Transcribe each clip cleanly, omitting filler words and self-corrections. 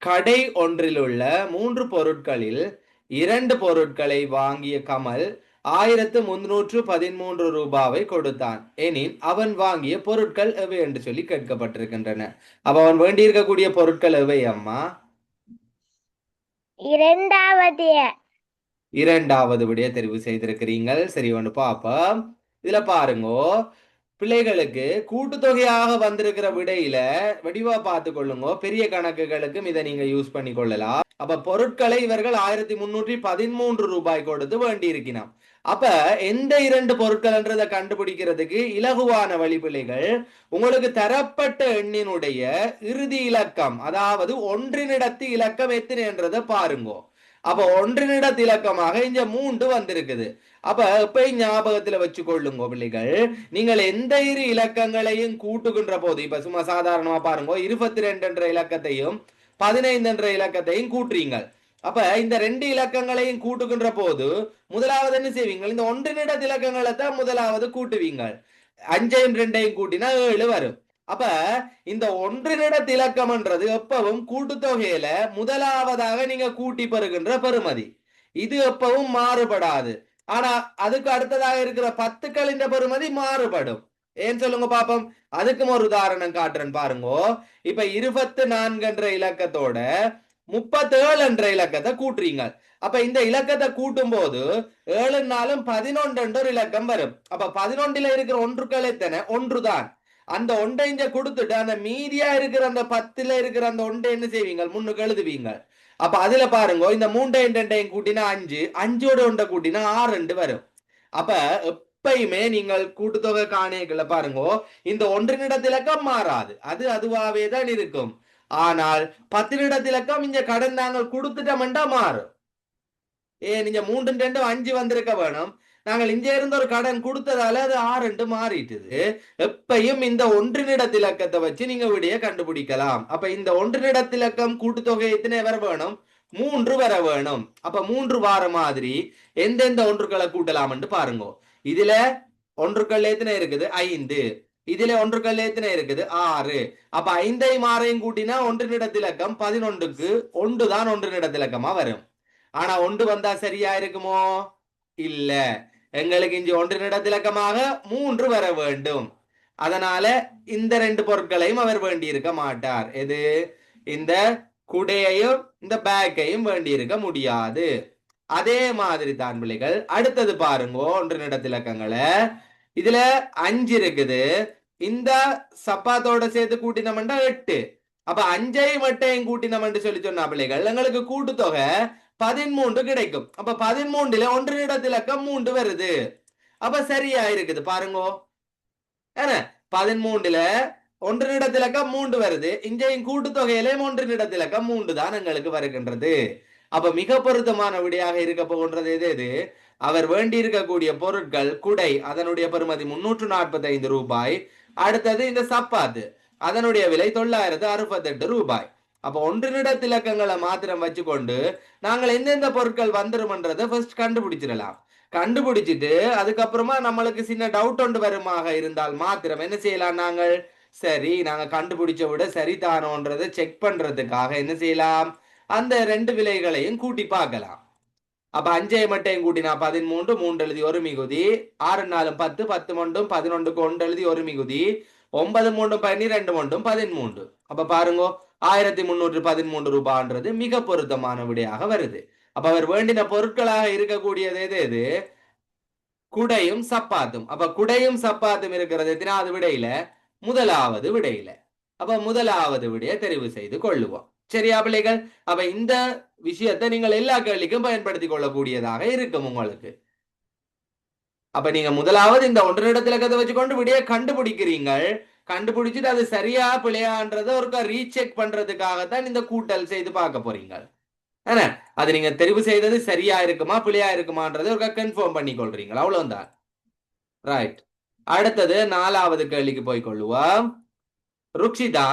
கடை ஒன்றிலுள்ள 3 பொருட்களில் 2 பொருட்களை வாங்கிய கமல் 1313 ரூபாவை கொடுத்தான் எனின் அவன் வாங்கிய பொருட்கள் எவை என்று சொல்லி கேட்கப்பட்டிருக்கின்றன. அப்ப அவன் வேண்டியிருக்கக்கூடிய பொருட்கள் எவை அம்மா? இரண்டாவது விடைய தெரிவு செய்திருக்கிறீங்கள். சரி, ஒன்று பாப்போம். இதுல பாருங்கோ, பிள்ளைகளுக்கு கூட்டுத்தொகையாக வந்திருக்கிற விடையில வடிவா பார்த்து கொள்ளுங்க. பெரிய கணக்குகளுக்கும் இதை நீங்க யூஸ் பண்ணி கொள்ளலாம். அப்ப பொருட்களை இவர்கள் 1313 ரூபாய் கொடுத்து வேண்டி இருக்கணும். அப்ப எந்த 2 பொருட்கள்ன்றதை கண்டுபிடிக்கிறதுக்கு இலகுவான வழி பிள்ளைகள், உங்களுக்கு தரப்பட்ட எண்ணினுடைய இறுதி இலக்கம், அதாவது ஒன்றினிடத்து இலக்கம் எத்தனைன்றதை பாருங்க. அப்ப ஒன்றினிடத்து இலக்கமாக இங்க 3 வந்திருக்குது. அப்ப எப்ப ஞாபகத்துல வச்சு கொள்ளுங்க பிள்ளைகள், நீங்கள் எந்த இரு இலக்கங்களையும் கூட்டுகின்ற போது, இப்ப சும்மா சாதாரணமா பாருங்க, 22 என்ற இலக்கத்தையும் 15 என்ற இலக்கத்தையும் கூட்டுறீங்க. அப்ப இந்த 2 இலக்கங்களையும் கூட்டுகின்ற போது முதலாவது என்ன செய்வீங்க? இந்த ஒன்றினிடத்து இலக்கங்களை தான் முதலாவது கூட்டுவீங்க. 5ஐயும் 2ஐயும் கூட்டினா 7 வரும். அப்ப இந்த ஒன்றினிடத்து இலக்கம்ன்றது எப்பவும் கூட்டுத்தொகையில முதலாவதாக நீங்க கூட்டி பெறுகின்ற பெறுமதி. இது எப்பவும் மாறுபடாது. ஆனா அதுக்கு அடுத்ததாக இருக்கிற 10களின் பெறுமதி மாறுபடும். ஏன் சொல்லுங்க பாப்போம். அதுக்கும் ஒரு உதாரணம் காட்டுறேன் பாருங்க. இப்ப 24 என்ற இலக்கத்தோட 37 என்ற இலக்கத்தை கூட்டுறீங்க. அப்ப இந்த இலக்கத்தை கூட்டும் போது 7 நாளும் 11 என்ற ஒரு இலக்கம் வரும். அப்ப 11ல இருக்கிற ஒன்றுக்கள் எத்தனை? ஒன்றுதான். அந்த ஒன்றை இங்க கொடுத்துட்டு அந்த மீதியா இருக்கிற அந்த 10ல இருக்கிற அந்த ஒன்றை என்ன செய்வீங்க? முன்னுக்கு எழுதுவீங்க. அப்ப அதுல பாருங்க, இந்த 3ஐயும் 2ஐயும் கூட்டினா 5, 5ஓட 1 கூட்டினா 6 வரும். அப்ப எப்பயுமே நீங்கள் கூட்டுத்தொகை காணியங்களை பாருங்க, இந்த ஒன்றினிடத்திலக்கம் மாறாது, அது அதுவாவே தான் இருக்கும். ஆனால் 10 இங்க கடன் நாங்கள் கொடுத்துட்டோம்டா மாறும். நீங்க 3 2 5 வந்திருக்க வேணும். நாங்கள் இங்க இருந்து ஒரு கடன் கொடுத்ததால அது 6 மாறிட்டுது. எப்பையும் இந்த ஒன்றினிடத்திலக்கத்தை வச்சு நீங்க விடைய கண்டுபிடிக்கலாம். அப்ப இந்த ஒன்றினிடத்திலக்கம் கூட்டுத்தொகை எத்தனை வர வேணும்? 3 வர வேணும். அப்ப 3 வார மாதிரி எந்தெந்த ஒன்றுகளை கூட்டலாம் பாருங்க. இதுல ஒன்றுகள் எத்தனை இருக்குது? 5. இதுல ஒன்றுகள் எத்தனை இருக்குது? 6. அப்ப 5ஐயும் 6ஐயும் கூட்டினா ஒன்றினிடத்திலக்கம் 11க்கு 1 தான் ஒன்றினிடத்திலக்கமா வரும். ஆனா 1 வந்தா சரியா இருக்குமோ? இல்ல. எங்களுக்கு இங்க ஒன்றினிடத்திலக்கமாக 3 வர வேண்டும். அதனால இந்த 2 பொருட்களையும் அவர் வேண்டி இருக்க மாட்டார். எது? இந்த குடையையும் இந்த பேக்கையும் வேண்டி இருக்க முடியாது. அதே மாதிரி தான் பிள்ளைகள் அடுத்தது பாருங்க, ஒன்றினிடத்திலக்கங்களை. இதுல 5 இருக்குது. இந்த சப்பாத்தோட சேர்த்து கூட்டினோம்னா 8. அப்ப 5ஐயும் 8ஐயும் கூட்டினோம் சொல்லி சொன்னா பிள்ளைகள், எங்களுக்கு கூட்டுத்தொகை 13 கிடைக்கும். அப்ப 13ல ஒன்றினிடத்திலக்கம் 3 வருது. அப்ப சரியா இருக்குது பாருங்க. ஏன்னா 13ல ஒன்றினிடத்திலக்கம் 3 வருது. இங்கேயும் கூட்டுத்தொகையிலே ஒன்றினிடத்திலக்கம் 3 தான் எங்களுக்கு வருகின்றது. அப்ப மிக பொருத்தமான விடையாக இருக்க போகின்றது எது? அவர் வேண்டி இருக்கக்கூடிய பொருட்கள் குடை, அதனுடைய பெறுமதி 345 ரூபாய். அடுத்தது இந்த சப்பாத்து, அதனுடைய விலை 968 ரூபாய். அப்ப ஒன்றினிடத்திலக்கங்களை மாத்திரம் வச்சுக்கொண்டு நாங்கள் எந்தெந்த பொருட்கள் வந்துரும்ன்றதை ஃபர்ஸ்ட் கண்டுபிடிச்சிடலாம். கண்டுபிடிச்சிட்டு அதுக்கப்புறமா நம்மளுக்கு சின்ன டவுட் ஒன்று வருமாக இருந்தால் மாத்திரம் என்ன செய்யலாம்? நாங்கள் சரி, நாங்க கண்டுபிடிச்ச விட சரிதானோன்றதை செக் பண்றதுக்காக என்ன செய்யலாம்? அந்த 2 விலைகளையும் கூட்டி பார்க்கலாம். அப்ப 5ஐயும் 8ஐயும் கூட்டினா 13, 3 எழுதி 1 மிகுதி, 6 4 10, 10 மொண்டும் 11க்கு 1 எழுதி 1 மிகுதி, 9 3 12 மொண்டும் 13. அப்ப பாருங்க, 1313 ரூபான்றது மிக பொருத்தமான விடையாக வருது. அப்ப அவர் வேண்டின பொருட்களாக இருக்கக்கூடியது எது? குடையும் சப்பாத்தும். அப்ப குடையும் சப்பாத்தும் இருக்கிறது எத்தனாவது விடையில? முதலாவது விடையில. அப்ப முதலாவது விடைய தெரிவு செய்து கொள்ளுவோம். சரியா பிள்ளைகள்? அப்ப இந்த விஷயத்தை நீங்கள் எல்லா கேள்விக்கும் பயன்படுத்தி கொள்ளக்கூடியதாக இருக்கும் உங்களுக்கு. அப்ப நீங்க முதலாவது இந்த ஒன்றினிடத்திலக்கத்தை வச்சுக்கொண்டு விடைய கண்டுபிடிக்கிறீங்கள். கண்டுபிடிச்சிட்டு அது சரியா பிள்ளையான்றதை ஒரு ரீசெக் பண்றதுக்காகத்தான் இந்த கூட்டல் செய்து பார்க்க போறீங்க. அது நீங்க தெரிவு செய்தது சரியா இருக்குமா பிள்ளையா இருக்குமான்றதை ஒரு கன்ஃபார்ம் பண்ணி கொள்றீங்க. அவ்வளவுதான். ரைட். அடுத்தது 4வது கேள்விக்கு போய் கொள்ளுவோம். ருக்ஷிதா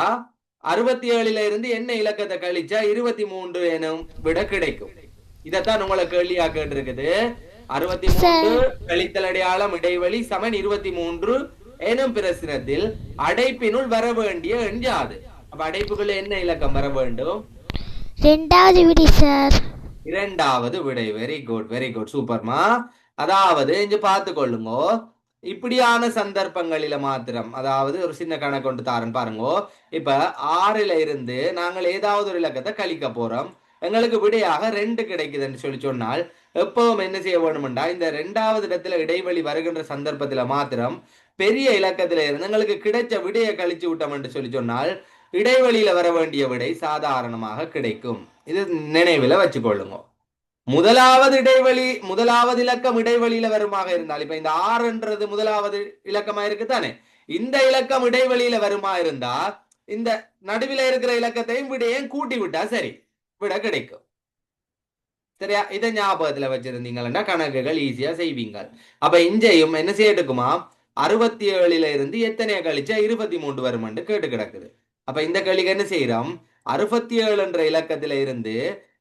67ல இருந்து என்ன இலக்கத்தை கழிச்சா 23 எனும் விட கிடைக்கும்? இதத்தான் உங்களை கேள்வியா கேட்டிருக்குது. 63 கழித்தல் அடையாளம் இடைவெளி சமன் 23 எனும் பிரச்சனத்தில் அடைப்பினுள் வர வேண்டிய எண் யாது? அப்ப அடைப்புக்குள்ள என்ன இலக்கம் வர வேண்டும்? இரண்டாவது விடை சார். இரண்டாவது விடை. வெரி குட், வெரி குட், சூப்பர்மா. அதாவது இங்க பார்த்து கொள்ளுங்க, இப்படியான சந்தர்ப்பங்களில மாத்திரம், அதாவது ஒரு சின்ன கணக்கு கொண்டு தாரன் பாருங்க. இப்ப 6ல இருந்து நாங்கள் ஏதாவது ஒரு இலக்கத்தை கழிக்க போறோம், எங்களுக்கு விடையாக 2 கிடைக்குதுன்னு சொல்லி சொன்னால் எப்பவும் என்ன செய்ய வேணும்டா, இந்த 2வது இடத்துல இடைவெளி வருகின்ற சந்தர்ப்பத்துல மாத்திரம் பெரிய இலக்கத்துல இருந்து எங்களுக்கு கிடைச்ச விடையை கழிச்சு விட்டோம் என்று சொல்லி சொன்னால் இடைவெளியில வர வேண்டிய விடை சாதாரணமாக கிடைக்கும். இது நினைவில் வச்சுக்கொள்ளுங்க. முதலாவது இடைவெளி, முதலாவது இலக்கம் இடைவெளியில வருமாக இருந்தால், இப்ப இந்த 6ன்றது முதலாவது இலக்கமா இருக்கு தானே, இந்த இலக்கம் இடைவெளியில வருமா இருந்தா இந்த நடுவில் இருக்கிற இலக்கத்தையும் விடையும் கூட்டி விட்டா சரி, விட கிடைக்கும். சரியா? இதை ஞாபகத்துல வச்சிருந்தீங்கன்னா கணக்குகள் ஈஸியா செய்வீங்க. அப்ப இஞ்சையும் என்ன செய்யட்டுக்குமா, 67ல இருந்து எத்தனைய கழிச்சா 23 வருமென்று கேட்டு கிடக்குது. அப்ப இந்த கேள்விக்கு என்ன செய்யறோம், 67 என்ற இலக்கத்துல இருந்து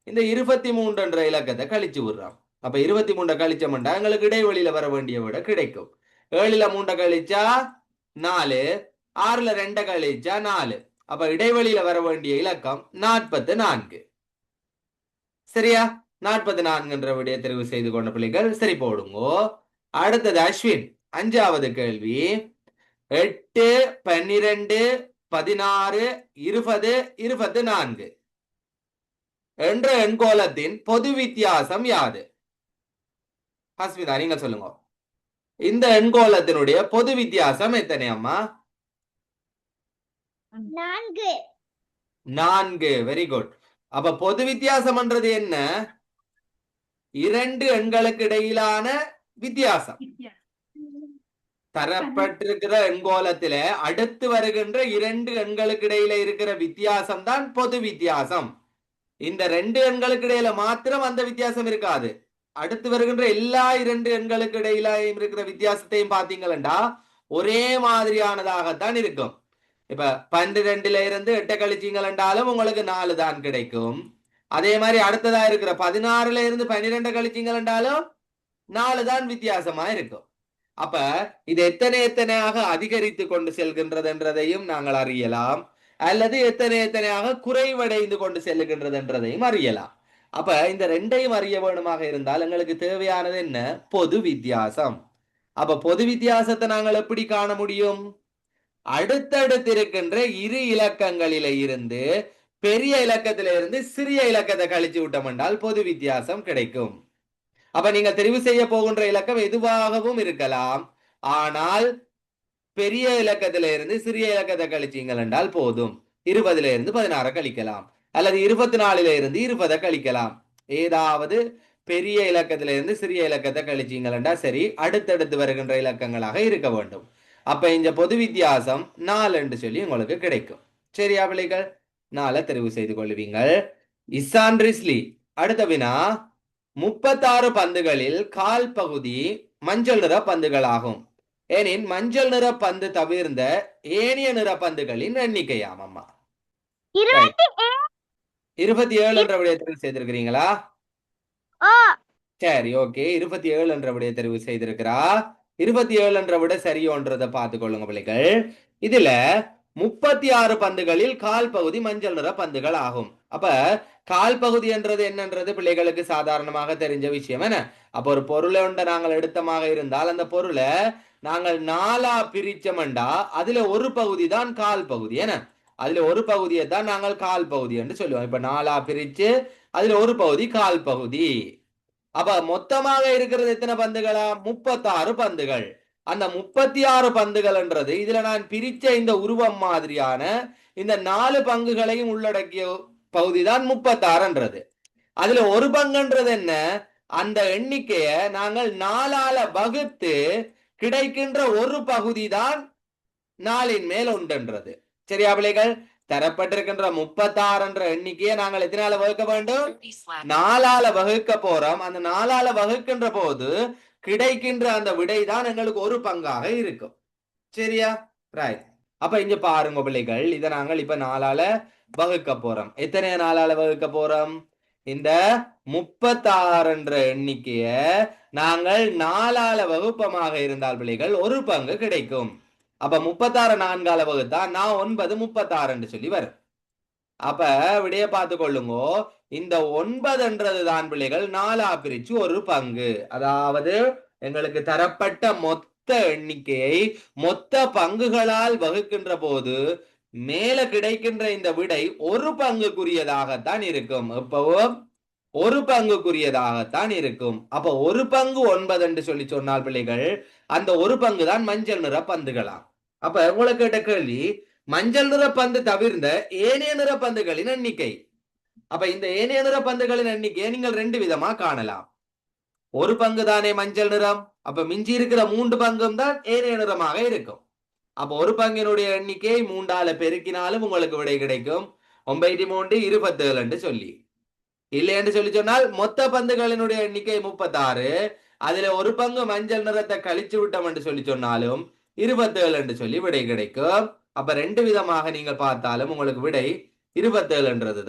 இந்த 23 என்ற இலக்கத்தை கழிச்சு விடுறோம். அப்ப 23 கழிச்சோம்டா எங்களுக்கு இடைவெளியில வர வேண்டிய விட கிடைக்கும். 7ல 3 கழிச்சா 4, 6ல 2 கழிச்சா 4. அப்ப இடைவெளியில வர வேண்டிய இலக்கம் 44. சரியா? 44 என்ற விடையை தெரிவு செய்து கொண்ட பிள்ளைகள் சரி போடுங்கோ. அடுத்தது அஸ்வின், 5வது கேள்வி. 8, 12, 16, 20, 24 என்ற எண்கோலத்தின் பொது வித்தியாசம் யாது? ஹஸ்மிதா நீங்க சொல்லுங்க. இந்த எண்கோலத்தினுடைய பொது வித்தியாசம் எத்தனை அம்மா? 4. 4. Very good. அப்ப பொது வித்தியாசம்ன்றது என்ன? 2 எண்களுக்கு இடையிலான வித்தியாசம். தரப்பட்டிருக்கிற எண்கோலத்தில அடுத்து வருகின்ற 2 எண்களுக்கு இடையில இருக்கிற வித்தியாசம் தான் பொது வித்தியாசம். இந்த 2 எண்களுக்கு இடையில மாத்திரம் அந்த வித்தியாசம் இருக்காது, அடுத்து வருகின்ற எல்லா 2 எண்களுக்கு இடையில இருக்கிற வித்தியாசத்தையும் பாத்தீங்களா ஒரே மாதிரியானதாகத்தான் இருக்கும். இப்ப 12ல இருந்து 8 கழிச்சீங்களாலும் உங்களுக்கு 4 தான் கிடைக்கும். அதே மாதிரி அடுத்ததா இருக்கிற 16ல இருந்து 12 கழிச்சீங்களாலும் 4 தான் வித்தியாசமா இருக்கும். அப்ப இது எத்தனை எத்தனையாக அதிகரித்து கொண்டு செல்கின்றது என்றதையும் நாங்கள் அறியலாம், அல்லது எத்தனை எத்தனையாக குறைவடைந்து கொண்டு செல்லுகின்றது என்றதையும் அறியலாம். அப்ப இந்த ரெண்டையும் அறிய வேணுமாக இருந்தால் எங்களுக்கு தேவையானது என்ன? பொது வித்தியாசம். அப்ப பொது வித்தியாசத்தை நாங்கள் எப்படி காண முடியும்? அடுத்தடுத்து இருக்கின்ற இரு இலக்கங்களில இருந்து பெரிய இலக்கத்தில இருந்து சிறிய இலக்கத்தை கழிச்சு விட்டோம் என்றால் பொது வித்தியாசம் கிடைக்கும். அப்ப நீங்க தெரிவு செய்ய போகின்ற இலக்கம் எதுவாகவும் இருக்கலாம், ஆனால் பெரிய இலக்கத்தில இருந்து சிறிய இலக்கத்தை கழிச்சீங்கள் என்றால் போதும். 20ல இருந்து 16 கழிக்கலாம், அல்லது 24ல இருந்து 20 கழிக்கலாம். ஏதாவது பெரிய இலக்கத்தில இருந்து சிறிய இலக்கத்தை கழிச்சீங்கள் என்றால் சரி, அடுத்தடுத்து வருகின்ற இலக்கங்களாக இருக்க வேண்டும். அப்ப இந்த பொது வித்தியாசம் 4 என்று சொல்லி உங்களுக்கு கிடைக்கும். சரியா பிள்ளைகள்? 4 தெரிவு செய்து கொள்வீங்கள். இசான் ரிஸ்லி, அடுத்த வினா. 36 பந்துகளில் கால் பகுதி மஞ்சள் நிற பந்துகளாகும் எனின் மஞ்சள் நிற பந்து தவிர்ந்த ஏனைய நிற பந்துகளின் எண்ணிக்கையாம். அம்மா 27 என்ற விடையை தெரிவு செய்திருக்கிறீங்களா? சரி, ஓகே. 27 என்ற விடையை தெரிவு செய்திருக்கிறா. 27 என்ற விட சரியோன்றதை பார்த்து கொள்ளுங்க பிள்ளைகள். இதுல 36 பந்துகளில் கால் பகுதி மஞ்சள் நிற பந்துகள் ஆகும். அப்ப கால் பகுதி என்றது என்னன்றது பிள்ளைகளுக்கு சாதாரணமாக தெரிஞ்ச விஷயம் என்ன? அப்ப ஒரு பொருளை ஒன்றை நாங்கள் எடுத்தமாக இருந்தால் அந்த பொருளை நாங்கள் 4ஆ பிரிச்சோம்டா அதுல ஒரு பகுதி தான் கால் பகுதி. என்ன? அதுல ஒரு பகுதியை தான் நாங்கள் கால் பகுதி என்று சொல்லுவோம். இப்ப 4ஆ பிரிச்சு அதுல ஒரு பகுதி கால் பகுதி. அப்ப மொத்தமாக இருக்கிறது எத்தனை பந்துகளா? 36 பந்துகள். அந்த 36 பந்துகள்ன்றது இதுல நான் பிரிச்ச இந்த உருவம் மாதிரியான இந்த 4 பங்குகளையும் உள்ளடக்கிய பகுதி தான் 36ன்றது. அதுல ஒரு பங்குன்றது என்ன? அந்த எண்ணிக்கைய நாங்கள் 4ஆல வகுத்து கிடைக்கின்ற ஒரு பகுதி தான் 4ன் மேல் ஒன்றுன்றது. சரியா பிள்ளைகள்? தரப்பட்டிருக்கின்ற 36 என்ற எண்ணிக்கையை நாங்கள் எத்தனால வகுக்க வேண்டும்? 4ஆல வகுக்க போறோம். அந்த 4ஆல வகுக்கின்ற போது கிடைக்கின்ற அந்த விடைதான் எங்களுக்கு ஒரு பங்காக இருக்கும். சரியா? ரைட். அப்ப இங்க பாருங்க பிள்ளைகள், இதை நாங்கள் இப்ப 4ஆல வகுக்க போறோம். எத்தனை 4ஆல வகுக்க போறோம்? இந்த 36 என்ற எண்ணிக்கைய நாங்கள் 4ஆல வகுப்பமாக இருந்தால் பிள்ளைகள் ஒரு பங்கு கிடைக்கும். அப்ப 36 4ஆல வகுத்தா நான் 9 36 என்று சொல்லி வரும். அப்ப விடைய பார்த்து கொள்ளுங்கோ. இந்த 9 தான் பிள்ளைகள் 4ஆ பிரிச்சு ஒரு பங்கு. அதாவது எங்களுக்கு தரப்பட்ட மொத்த எண்ணிக்கையை மொத்த பங்குகளால் வகுக்கின்ற போது மேல கிடைக்கின்ற இந்த விடை ஒரு பங்குக்குரியதாகத்தான் இருக்கும். எப்பவும் ஒரு பங்குக்குரியதாகத்தான் இருக்கும். அப்ப ஒரு பங்கு 9 என்று சொல்லி சொன்னால் பிள்ளைகள் அந்த ஒரு பங்கு தான் மஞ்சள் நிற பந்துகளாம். அப்ப உங்களுக்கு கேட்ட கேள்வி, மஞ்சள் நிற பந்து தவிர்ந்த ஏனைய நிற பந்துகளின் எண்ணிக்கை. அப்ப இந்த ஏனைய நிற பந்துகளின் எண்ணிக்கையை நீங்கள் 2 விதமா காணலாம். ஒரு பங்கு தானே மஞ்சள் நிறம், அப்ப மிஞ்சி இருக்கிற 3 பங்கும் தான் ஏனைய நிறமாக இருக்கும். அப்ப ஒரு பங்கினுடைய எண்ணிக்கையை 3ஆல பெருக்கினாலும் உங்களுக்கு விடை கிடைக்கும் 9×3 27 என்று சொல்லி. இல்லை என்று சொல்லி சொன்னால் மொத்த பந்துகளினுடைய எண்ணிக்கை 36, அதுல ஒரு பங்கு மஞ்சள் நிறத்தை கழிச்சு விட்டோம் என்று சொல்லி சொன்னாலும் 27 என்று சொல்லி விடை கிடைக்கும். அப்ப 2 விதமாக நீங்கள் பார்த்தாலும் உங்களுக்கு விடை 27 என்றது